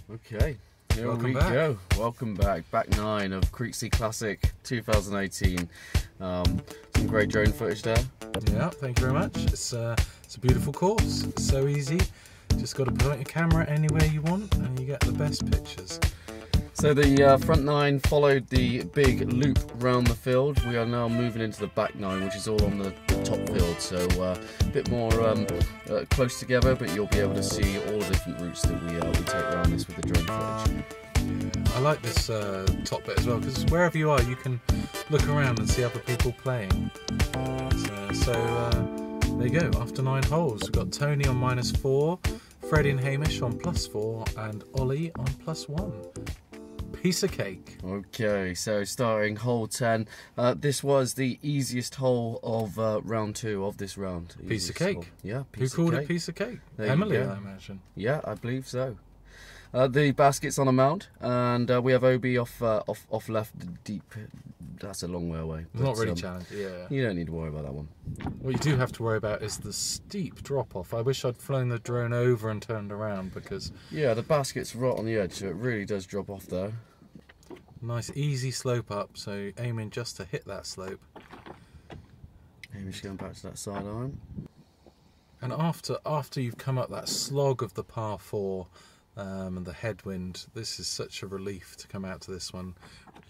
Okay, here we go. Welcome back. Back 9 of Creeksea Classic 2018. Some great drone footage there. Yeah, thank you very much. It's a beautiful course. It's so easy. Just got to point your camera anywhere you want and you get the best pictures. So the front 9 followed the big loop round the field. We are now moving into the back 9, which is all on the top field, so a bit more close together, but you'll be able to see all the different routes that we take around this with the drone footage. Yeah, I like this top bit as well, because wherever you are you can look around and see other people playing. So there you go, after 9 holes we've got Tony on -4, Freddie and Hamish on +4 and Ollie on +1. Piece of cake. Okay, so starting hole 10. This was the easiest hole of round 2 of this round. Piece of cake. Hole. Yeah, piece Who called it piece of cake? There Emily, I imagine. Yeah, I believe so. The basket's on a mound, and we have OB off left deep. That's a long way away. But, not really challenging. Yeah. You don't need to worry about that one. What you do have to worry about is the steep drop off. I wish I'd flown the drone over and turned around, because yeah, the basket's right on the edge, so it really does drop off there. Nice easy slope up, so aiming just to hit that slope. Hamish going back to that sideline. And after you've come up that slog of the par 4 and the headwind, this is such a relief to come out to this one.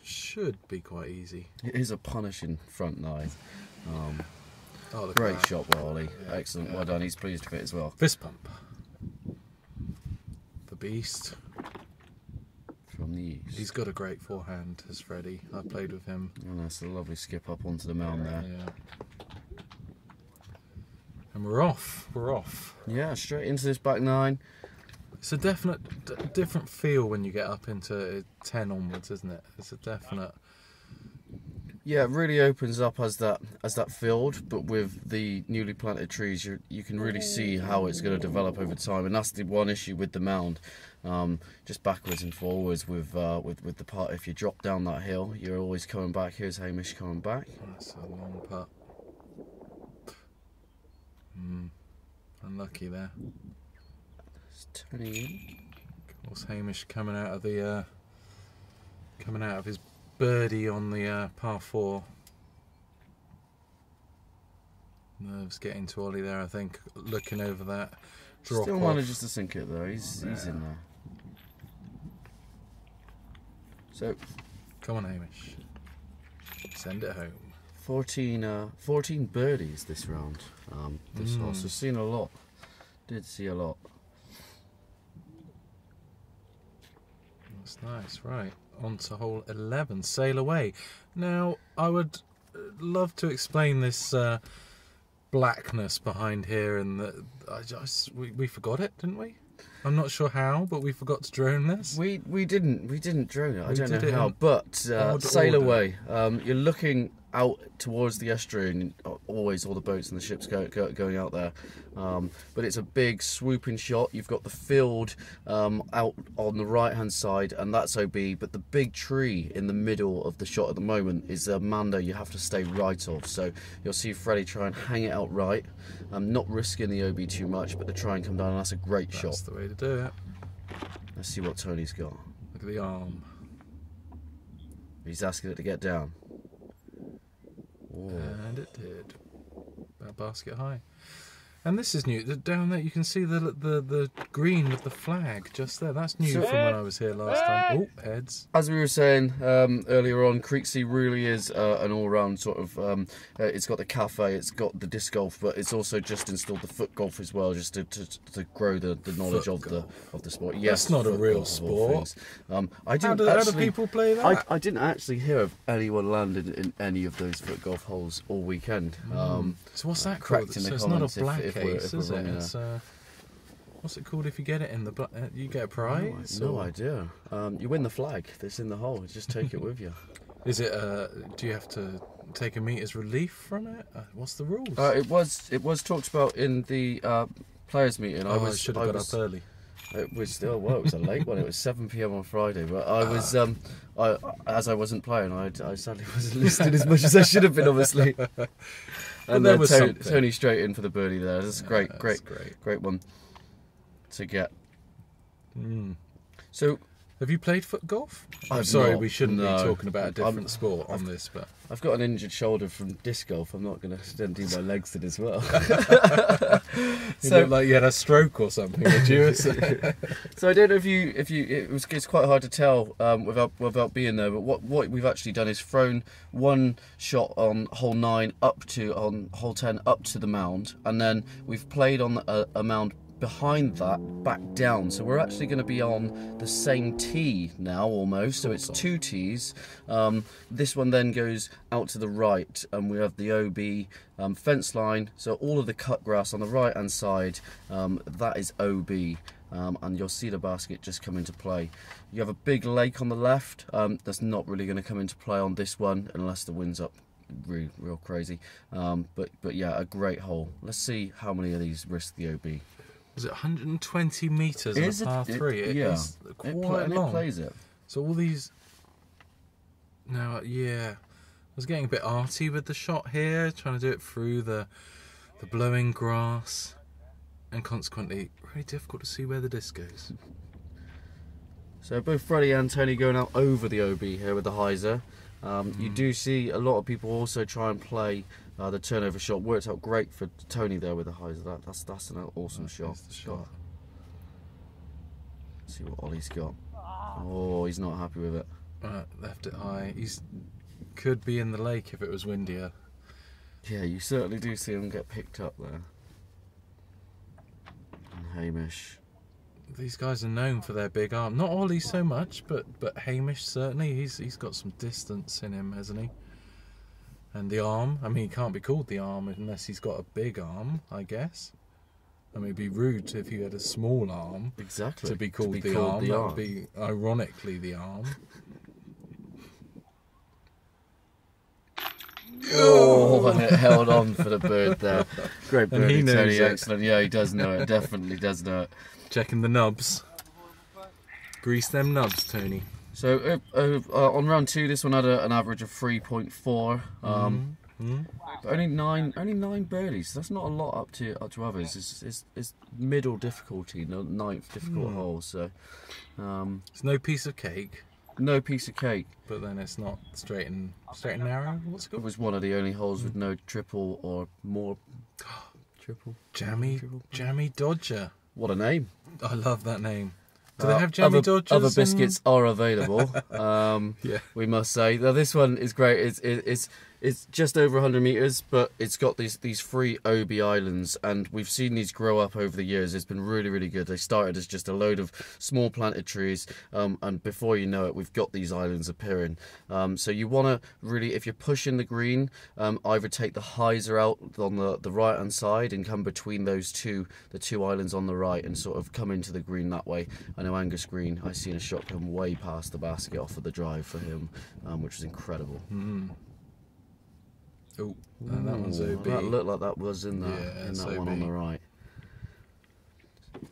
Should be quite easy. It is a punishing front 9. Oh, great shot by Ollie. Yeah, excellent. Well done. He's pleased with it as well. Fist pump. The beast. From the east. He's got a great forehand, has Freddie. I played with him. And that's a lovely skip up onto the mound there. Yeah. And we're off. We're off. Yeah, straight into this back 9. It's a definite different feel when you get up into 10 onwards, isn't it? It's a definite. Yeah, it really opens up as that field, but with the newly planted trees, you can really see how it's going to develop over time, and that's the one issue with the mound. Just backwards and forwards with the putt. If you drop down that hill, you're always coming back. Here's Hamish coming back. That's a long putt. Unlucky there. It's turning in. Of course, Hamish coming out of his birdie on the par 4. Nerves getting to Ollie there, I think, looking over that drop. Still manages to sink it though. He's in there. So, come on, Hamish. Send it home. 14 birdies this round. This horse has seen a lot. Did see a lot. That's nice. Right, on to hole 11. Sail away. Now, I would love to explain this blackness behind here, and we forgot it, didn't we? I'm not sure how, but we forgot to drone this. We didn't drone it. I don't know how, but sail away. You're looking out towards the estuary, and always all the boats and the ships going out there. But it's a big swooping shot. You've got the field out on the right hand side, and that's OB. But the big tree in the middle of the shot at the moment is a Mando you have to stay right of. So you'll see Freddie try and hang it out right, not risking the OB too much, but to try and come down. And that's a great shot. That's the way to do it. Let's see what Tony's got. Look at the arm. He's asking it to get down. And it did. About basket high. And this is new. Down there you can see the green with the flag just there. That's new from when I was here last time. Oh, heads. As we were saying earlier on, Creeksea really is an all-round sort of. It's got the cafe, it's got the disc golf, but it's also just installed the foot golf as well, just to grow the knowledge of the sport. Yes, that's not a real sport. I didn't how do people play that? I didn't actually hear of anyone landed in any of those foot golf holes all weekend. So what's that called? So it's not a black case, is it? It's, what's it called if you get it in the black? You get a prize? No idea. You win the flag that's in the hole. Just take it with you. Is it? Do you have to take a meter's relief from it? What's the rules? It was talked about in the players' meeting. I should have got up early. It was still it was a late one. It was 7 PM on Friday, but I was as I wasn't playing, I sadly wasn't listening as much as I should have been, obviously. And then Tony straight in for the birdie there. That's a great one to get. So, have you played foot golf? I'm I've sorry, not, we shouldn't no. be talking about a different sport on this, but I've got an injured shoulder from disc golf. I'm not going to do my legs in as well. You look like you had a stroke or something, did you? So I don't know if you it's quite hard to tell without being there. But what we've actually done is thrown one shot on hole 9 on hole 10 up to the mound, and then we've played on a mound behind that back down, so we're actually going to be on the same tee now almost, so it's 2 tees. This one then goes out to the right, and we have the OB fence line, so all of the cut grass on the right hand side, that is OB, and you'll see the basket just come into play. You have a big lake on the left, that's not really going to come into play on this one unless the wind's up real crazy, but yeah, a great hole. Let's see how many of these risk the OB. Was it 120 metres in a par 3? It is quite long. It plays it. So all these... Now, yeah, I was getting a bit arty with the shot here, trying to do it through the blowing grass, and consequently, really difficult to see where the disc goes. So both Freddie and Tony going out over the OB here with the hyzer. You do see a lot of people also try and play the turnover shot. Worked out great for Tony there with the hyzer. That's an awesome shot. Shot. Let's see what Ollie's got. Oh, he's not happy with it. Left it high. Could be in the lake if it was windier. Yeah, you certainly do see him get picked up there. And Hamish. These guys are known for their big arm. Not Ollie so much, but Hamish certainly. He's got some distance in him, hasn't he? And the arm. I mean, he can't be called the arm unless he's got a big arm, I guess. I mean, it'd be rude if you had a small arm. Exactly. To be called the arm. That would be ironically the arm. Oh, and it held on for the bird there. Great And he birdie, knows Tony. it. Excellent. Yeah, he does know it. Definitely does know it. Checking the nubs. Grease them nubs, Tony. So on round 2, this one had an average of 3.4. But only nine birdies. That's not a lot up to others. It's middle difficulty, no 9th difficult hole. So It's no piece of cake. no piece of cake. But then it's not straight and narrow. What's it It called? was one of the only holes with no triple or more. Triple. Jammy Dodger. What a name! I love that name. Do they have Jammy Dodgers? Other biscuits are available. Yeah. We must say. Now this one is great. It's just over 100 meters, but it's got these 3 OB islands, and we've seen these grow up over the years. It's been really good. They started as just a load of small planted trees, and before you know it, we've got these islands appearing. So you want to really, if you're pushing the green, either take the hyzer out on the right hand side and come between the 2 islands on the right and sort of come into the green that way. I know Angus Green, I seen a shot come way past the basket off of the drive for him, which was incredible. Oh, and that one's OB. That looked like that was in that, Yeah, in that OB. one on the right.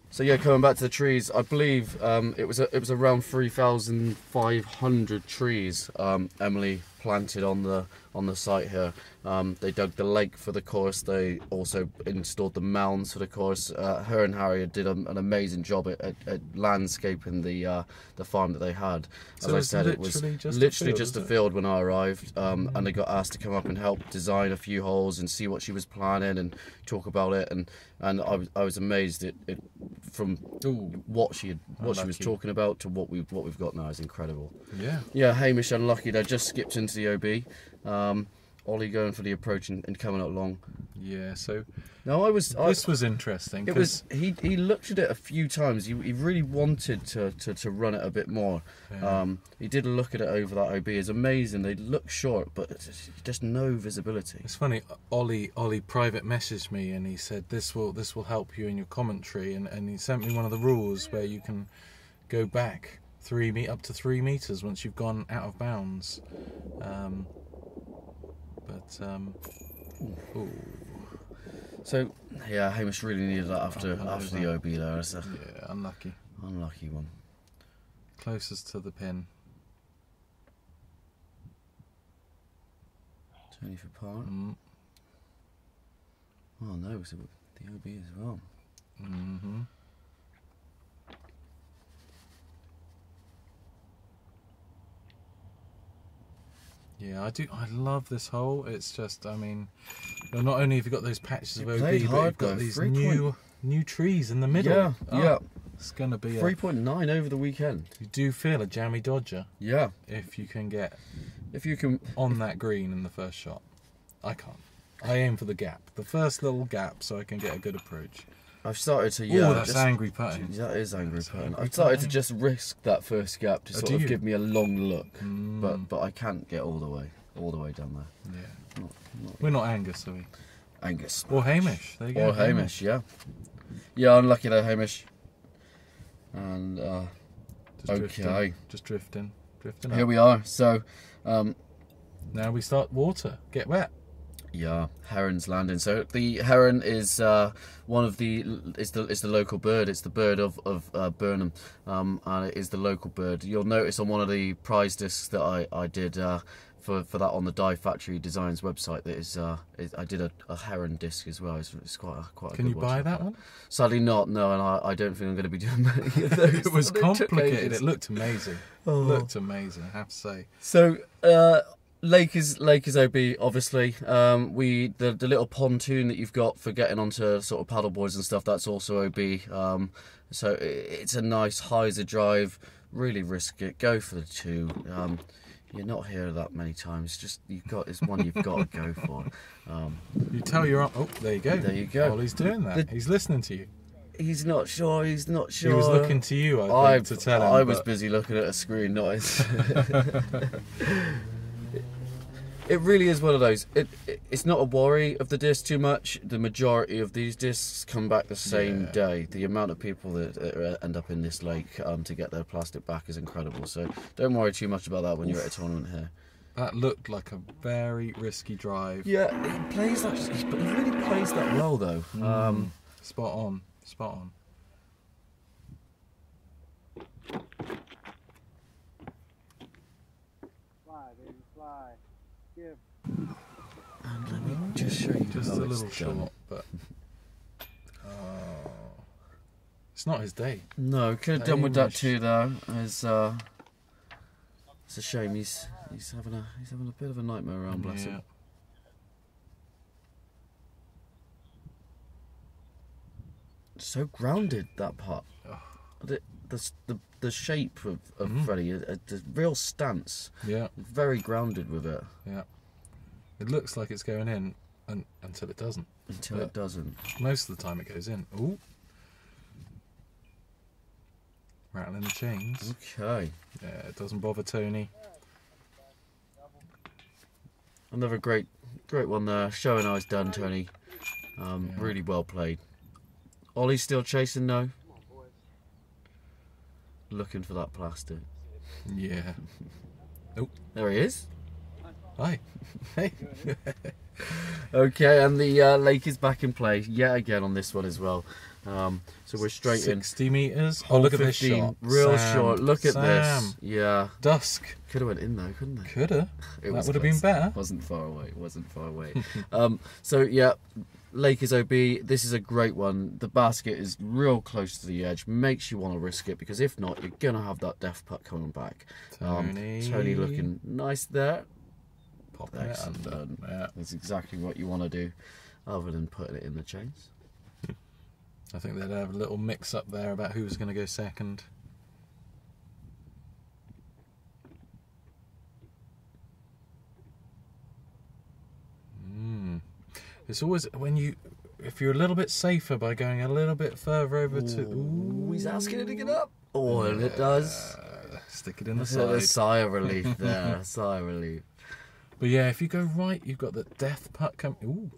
So yeah, coming back to the trees, I believe it was around 3,500 trees Emily planted on the site here. They dug the lake for the course. They also installed the mounds for the course. Her and Harriet did an amazing job at landscaping the farm that they had. As So I it's said, it was literally just a field when I arrived, and they got asked to come up and help design a few holes and see what she was planning and talk about it. And I was amazed from what she was talking about to what we've got now is incredible. Yeah, Hamish unlucky there, just skipped into the OB. Ollie going for the approach and coming up long. Yeah, so no, this was interesting. It was he looked at it a few times. He really wanted to run it a bit more. Yeah. He did look at it over that OB. It's amazing. They look short, but just no visibility. It's funny. Ollie private messaged me and he said this will help you in your commentary, and he sent me one of the rules where you can go back up to 3 meters once you've gone out of bounds. So yeah, Hamish really needed that after the OB there. It's yeah, unlucky one. Closest to the pin. Tony for par. Oh no, so the OB as well. Yeah, I do. I love this hole. It's just, I mean, not only have you got those patches of OB, but you've got these new trees in the middle. Yeah, yeah. It's going to be 3.9 over the weekend. You do feel a jammy dodger. Yeah. If you can on that green in the first shot. I can't. I aim for the gap. The first little gap so I can get a good approach. I've started to, that's angry putting. That is angry putting. I've started to just risk that first gap to sort of give me a long look. But I can't get all the way down there. Yeah. We're not Angus, are we? Angus. Or Hamish. There you go. Or Hamish, yeah. Yeah, unlucky there, Hamish. And, Just drifting Here up. we are. So, now we start water. Get wet. Yeah, heron's landing. So the heron is one of the is the local bird. It's the bird of Burnham, and it is the local bird. You'll notice on one of the prize discs that I did for that on the Die Factory Designs website that is I did a heron disc as well. It's quite a good one. Can you buy that one? Sadly not. No, and I don't think I'm going to be doing many of those. It was complicated. It looked amazing. Oh. It looked amazing, I have to say. So. Lake is OB, obviously. The little pontoon that you've got for getting onto sort of paddle boards and stuff, that's also OB. So it's a nice hyzer drive. Really risk it. Go for the 2. You're not here that many times. Just it's one you've got to go for. You tell you're up. Oh, there you go. There you go. Well, he's doing that. He's listening to you. He's not sure. He's not sure. He was looking to you, I think, to tell him. I was busy looking at a screen, not his. It really is one of those. It's not a worry of the disc too much. The majority of these discs come back the same day. The amount of people that end up in this lake to get their plastic back is incredible. So don't worry too much about that when you're at a tournament here. That looked like a very risky drive. Yeah, he really plays that well though. Spot on. And let me just show you just a little short, but it's not his day. No, could have done with that too though. It's a shame. He's having a bit of a nightmare around, bless him. So grounded, that putt. The shape of Freddie, the real stance. Yeah. Very grounded with it. Yeah. It looks like it's going in until it doesn't. Until it doesn't. Most of the time it goes in. Ooh. Rattling the chains. Okay. Yeah, it doesn't bother Tony. Another great one there. Showing how it's done, Tony. Really well played. Ollie's still chasing, no? Looking for that plastic. Yeah. Oh, there he is. Hi. Hey. Okay, and the lake is back in play yet again on this one as well. So we're straight 60 metres. Oh, look 15, at this shot. Real short. Look at this. Yeah. Dusk. Could have went in though, couldn't it? Could have. That would have been better. Wasn't far away. So yeah, lake is OB. This is a great one. The basket is real close to the edge. Makes you want to risk it because if not, you're gonna have that deft putt coming back. Tony looking nice there. Excellent. Yeah. That's exactly what you want to do, other than putting it in the chains. I think they'd have a little mix up there about who's going to go second. It's always if you're a little bit safer by going a little bit further over to. Ooh, he's asking it to get up. Oh, and it does. Stick it in the side. A sigh of relief there. A sigh of relief. But yeah, if you go right, you've got the death putt coming. Ooh.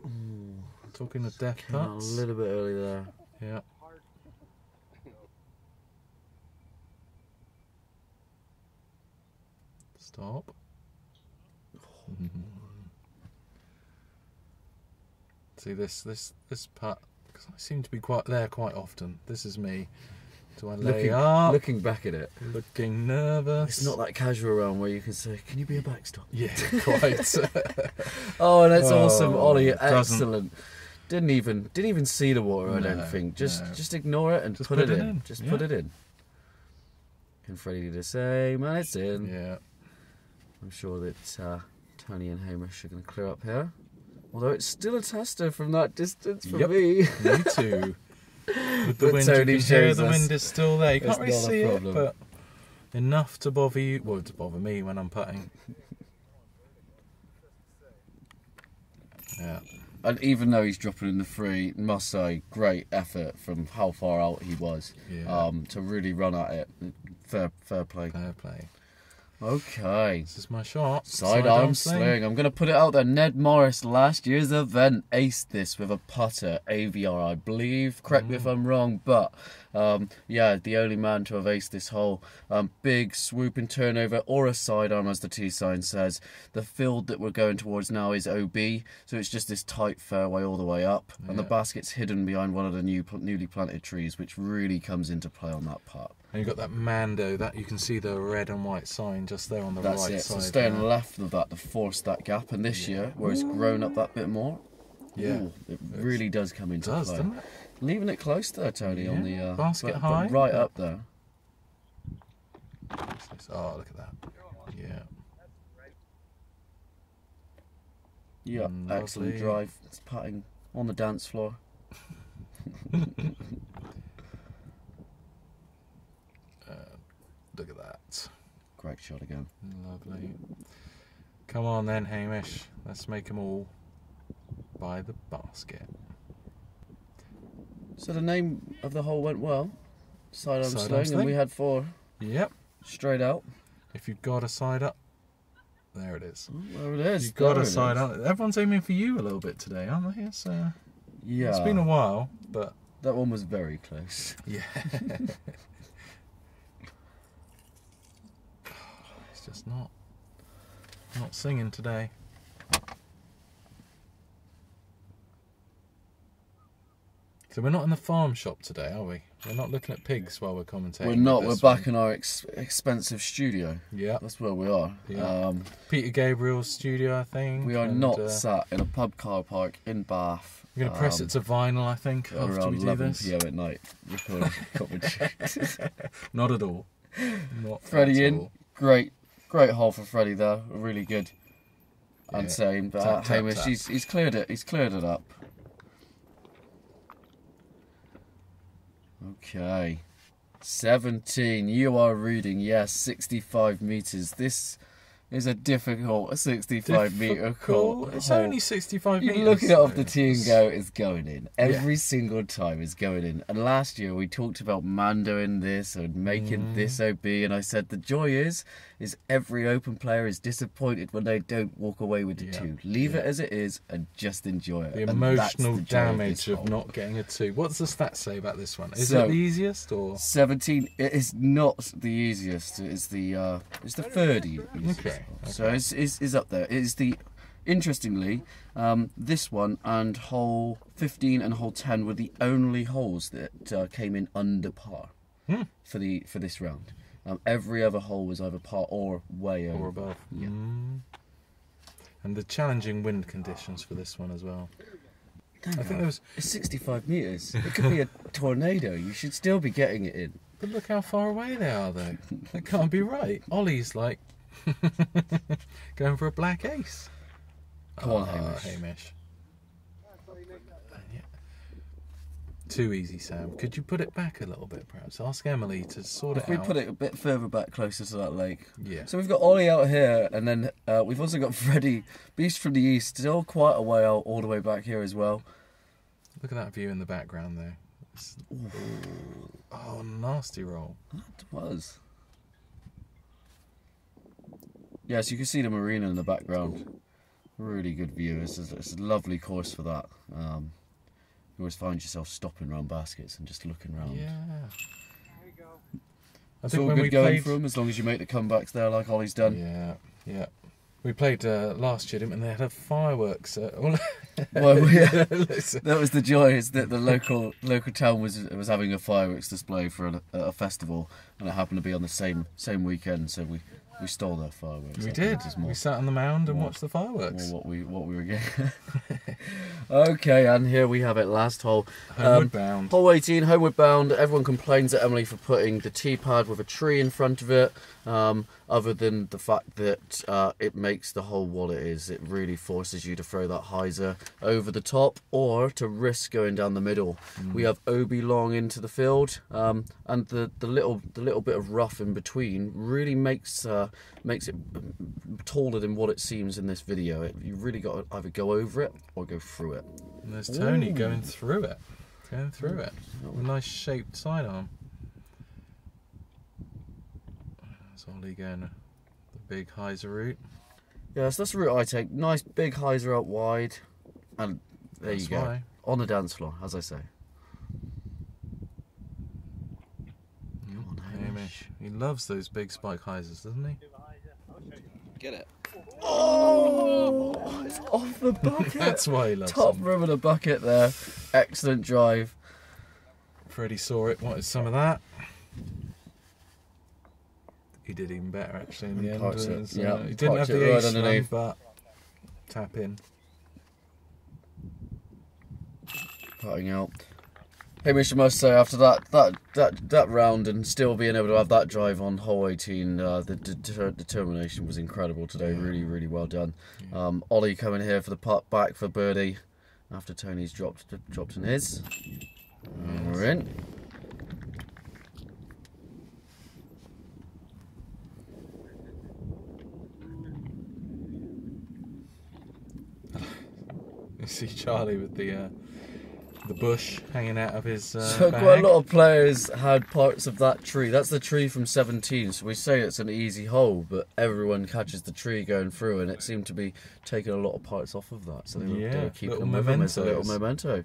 Talking of death putts. A little bit early there. Yeah. Stop. See this putt, because I seem to be quite often. This is me. Do I lay up? Looking back at it. Looking nervous. It's not that casual round where you can say, can you be a backstop? Yeah, quite. Oh, and that's awesome. Ollie, excellent. Didn't even see the water, I don't think. Just ignore it and put it in. Just put it in. Can Freddie do the same? And it's in. Yeah. I'm sure that Tony and Hamish are going to clear up here. Although it's still a tester from that distance for me. Me too. With the wind, you can hear the wind is still there. You can't really see it, but enough to bother you. Well, to bother me when I'm putting. Yeah. And even though he's dropping in the free, must say, great effort from how far out he was. Yeah. To really run at it. Fair play. Fair play. Okay. This is my shot. Sidearm sling. I'm going to put it out there. Ned Morris, last year's event, aced this with a putter, AVR, I believe. Correct me if I'm wrong, but yeah, the only man to have aced this hole. Big swooping turnover or a sidearm, as the T sign says. The field that we're going towards now is OB, so it's just this tight fairway all the way up, and the basket's hidden behind one of the newly planted trees, which really comes into play on that putt. And you've got that Mando, that you can see the red and white sign just there on the right side. That's it, so staying left of that to force that gap, and this year, where it's grown up that bit more, it really does come into play. Doesn't it? Leaving it close there, Tony, on the basket high, right up there. Oh, look at that! Yeah. Yeah, excellent drive. It's putting on the dance floor. Look at that. Great shot again. Lovely. Come on then, Hamish. Let's make them all by the basket. So the name of the hole went well. Sidearm Sling, and we had 4. Yep. Straight out. If you've got a side up, there it is. Oh, there it is. You've got a side up. Everyone's aiming for you a little bit today, aren't they? So yeah. It's been a while, but that one was very close. Yeah. It's just not singing today. So we're not in the farm shop today, are we? We're not looking at pigs while we're commentating. We're not. We're back in our expensive studio. Yeah. That's where we are. Yeah. Peter Gabriel's studio, I think. We are not sat in a pub car park in Bath. We're going to press it to vinyl, I think, after we do this. Around 11 PM at night. Recording coverage. Not at all. Not Freddie at in. all. Great hole for Freddie there. Really good. And same. But Hamish, he's cleared it. He's cleared it up. Okay, 17, you are reading, yes, 65 metres. This is a difficult 65 metre call. It's only 65 metres. You look at it off the tee and go, it's going in. Every single time it's going in. And last year we talked about Mandoing this and making this OB, and I said the joy is every open player is disappointed when they don't walk away with the 2. Leave it as it is and just enjoy it. The emotional damage of not getting a 2. What's the stats say about this one? Is it the easiest or 17? It is not the easiest. It's the third easiest. Okay. So it's up there. It is the interestingly this one and hole 15 and hole 10 were the only holes that came in under par for this round. Every other hole was either par or way over. Or above. Yeah. And the challenging wind conditions for this one as well. I think there was. It's 65 metres. It could be a tornado. You should still be getting it in. But look how far away they are, though. That can't be right. Ollie's like going for a black ace. Come on, Hamish. Too easy, Sam. Could you put it back a little bit, perhaps? Ask Emily to sort it out. If we put it a bit further back, closer to that lake. Yeah. So we've got Ollie out here, and then we've also got Freddie, Beast from the East, still quite a way out, all the way back here as well. Look at that view in the background there. Oh, nasty roll. That was. Yes, you can see the marina in the background. Really good view. It's a lovely course for that. You always find yourself stopping around baskets and just looking around. Yeah. It's all good going for them as long as you make the comebacks there like Ollie's done. Yeah. We played last year, didn't we? And they had fireworks. Well, yeah. That was the joy, is that the local town was having a fireworks display for a festival, and it happened to be on the same weekend. So we We stole their fireworks. We did. We sat on the mound and watched the fireworks. What we were getting. Okay, and here we have it. Last hole. Homeward bound. Hole 18, homeward bound. Everyone complains at Emily for putting the tee pad with a tree in front of it. Other than the fact that it makes the hole what it is. It really forces you to throw that hyzer over the top or to risk going down the middle. We have OB long into the field, and the little bit of rough in between really makes it taller than what it seems in this video. You really got to either go over it or go through it. And there's Tony going through it. Going through it. With a nice shaped sidearm. There's Ollie going the big hyzer route. Yes, that's the route I take. Nice big hyzer out wide. And there you go. Why. On the dance floor, as I say. Come on, Hamish. He loves those big spike hyzers, doesn't he? Get it. Oh, it's off the bucket. That's why he loves Top them. rim of the bucket there. Excellent drive. Freddie saw it, wanted some of that. He did even better actually in the end. He didn't have the ace run, but tap in. Putting out. Hamish, I must say, after that round and still being able to have that drive on hole 18, the determination was incredible today. Yeah. Really well done. Yeah. Ollie coming here for the putt back for birdie after Tony's dropped in his. And we're in. You see Charlie with the bush hanging out of his So bag. quite a lot of players had parts of that tree. That's the tree from 17, so we say it's an easy hole, but everyone catches the tree going through, and it seemed to be taking a lot of parts off of that. So they were keeping them with them as a little memento.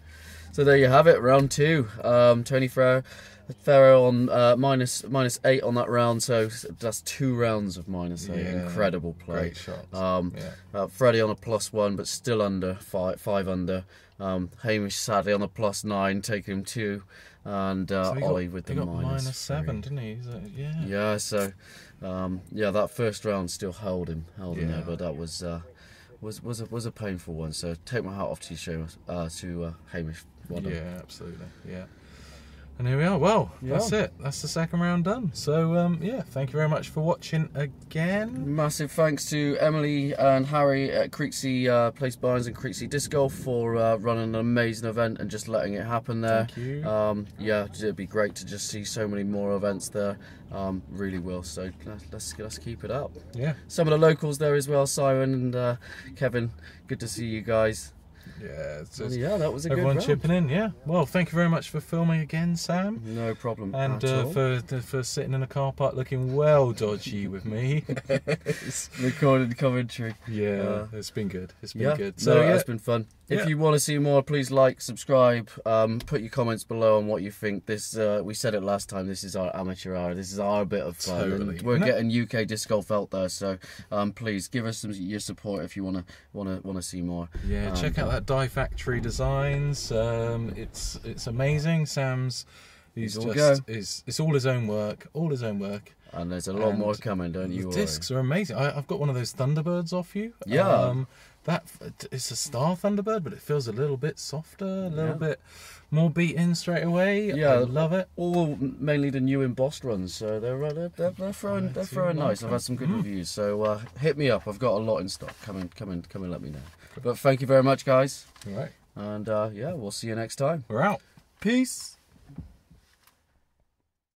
So there you have it, round 2. Tony Farrow on -8 on that round, so that's 2 rounds of -8. Yeah, incredible play. Great shots. Freddie on a +1, but still under 5 under. Hamish sadly on a +9, taking him 2, and so Ollie with the -7, didn't he? Yeah. So that first round still held him there, but that was a painful one. So take my hat off to you, to Hamish. Well done. Yeah, absolutely. Yeah. And here we are. Well, that's it. That's the second round done. So, thank you very much for watching again. Massive thanks to Emily and Harry at Creeksea Place Barnes and Creeksea Disc Golf for running an amazing event and just letting it happen there. Thank you. It'd be great to just see so many more events there. Really will. So let's keep it up. Yeah. Some of the locals there as well, Simon and Kevin. Good to see you guys. Yeah, that was a good everyone round. chipping in. Yeah. Well, thank you very much for filming again, Sam. No problem. And for sitting in a car park looking well dodgy with me. Recorded commentary. Yeah, it's been good. It's been good. So it's been fun. If you want to see more, please like, subscribe, put your comments below on what you think. This we said it last time. This is our amateur hour. This is our bit of fun. Totally. And we're getting UK disc golf out there, so please give us your support if you want to see more. Yeah, check out that Die Factory Designs. It's amazing. Sam's it's all his own work. And there's a lot more coming, don't you? The discs are amazing. I've got one of those Thunderbirds off you. Yeah. It's a Star Thunderbird, but it feels a little bit softer, a little bit more beat in straight away. Yeah, I love it. All mainly the new embossed ones, so they're throwing nice. I've had some good reviews, so hit me up. I've got a lot in stock. Come and let me know. But thank you very much, guys. All right. And we'll see you next time. We're out. Peace.